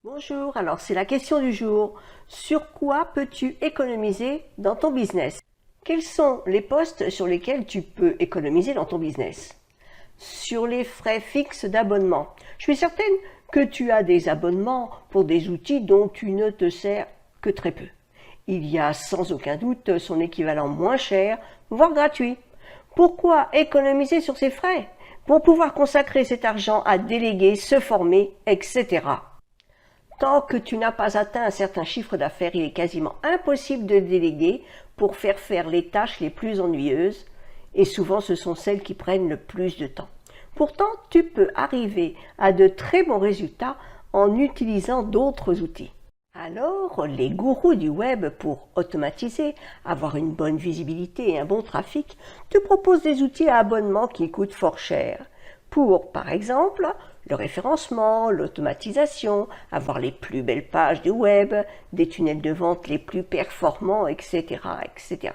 Bonjour, alors c'est la question du jour. Sur quoi peux-tu économiser dans ton business? Quels sont les postes sur lesquels tu peux économiser dans ton business? Sur les frais fixes d'abonnement. Je suis certaine que tu as des abonnements pour des outils dont tu ne te sers que très peu. Il y a sans aucun doute son équivalent moins cher, voire gratuit. Pourquoi économiser sur ces frais? Pour pouvoir consacrer cet argent à déléguer, se former, etc. Tant que tu n'as pas atteint un certain chiffre d'affaires, il est quasiment impossible de déléguer pour faire les tâches les plus ennuyeuses, et souvent ce sont celles qui prennent le plus de temps. Pourtant, tu peux arriver à de très bons résultats en utilisant d'autres outils. Alors, les gourous du web, pour automatiser, avoir une bonne visibilité et un bon trafic, te proposent des outils à abonnement qui coûtent fort cher. Pour, par exemple, le référencement, l'automatisation, avoir les plus belles pages du web, des tunnels de vente les plus performants, etc., etc.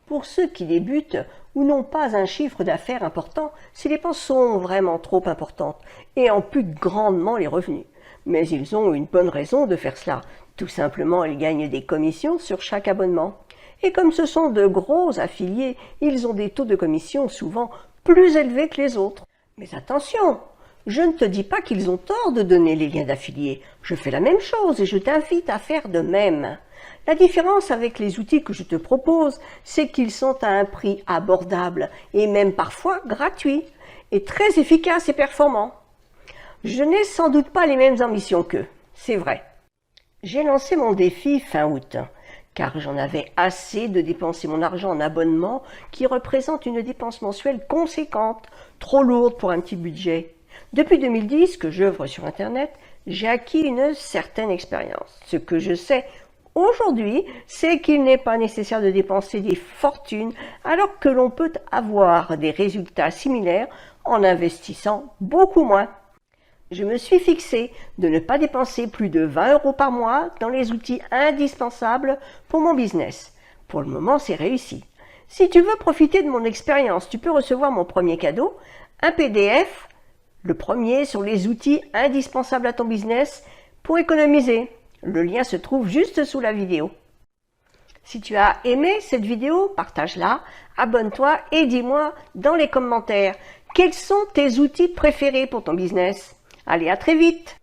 Pour ceux qui débutent ou n'ont pas un chiffre d'affaires important, ces dépenses sont vraiment trop importantes et amputent grandement les revenus. Mais ils ont une bonne raison de faire cela. Tout simplement, ils gagnent des commissions sur chaque abonnement. Et comme ce sont de gros affiliés, ils ont des taux de commission souvent plus élevés que les autres. Mais attention, je ne te dis pas qu'ils ont tort de donner les liens d'affiliés. Je fais la même chose et je t'invite à faire de même. La différence avec les outils que je te propose, c'est qu'ils sont à un prix abordable et même parfois gratuit, et très efficaces et performants. Je n'ai sans doute pas les mêmes ambitions qu'eux, c'est vrai. J'ai lancé mon défi fin août, car j'en avais assez de dépenser mon argent en abonnement qui représente une dépense mensuelle conséquente, trop lourde pour un petit budget. Depuis 2010 que j'œuvre sur Internet, j'ai acquis une certaine expérience. Ce que je sais aujourd'hui, c'est qu'il n'est pas nécessaire de dépenser des fortunes alors que l'on peut avoir des résultats similaires en investissant beaucoup moins. Je me suis fixé de ne pas dépenser plus de 20 € par mois dans les outils indispensables pour mon business. Pour le moment, c'est réussi. Si tu veux profiter de mon expérience, tu peux recevoir mon premier cadeau, un PDF, le premier sur les outils indispensables à ton business pour économiser. Le lien se trouve juste sous la vidéo. Si tu as aimé cette vidéo, partage-la, abonne-toi et dis-moi dans les commentaires quels sont tes outils préférés pour ton business. Allez, à très vite!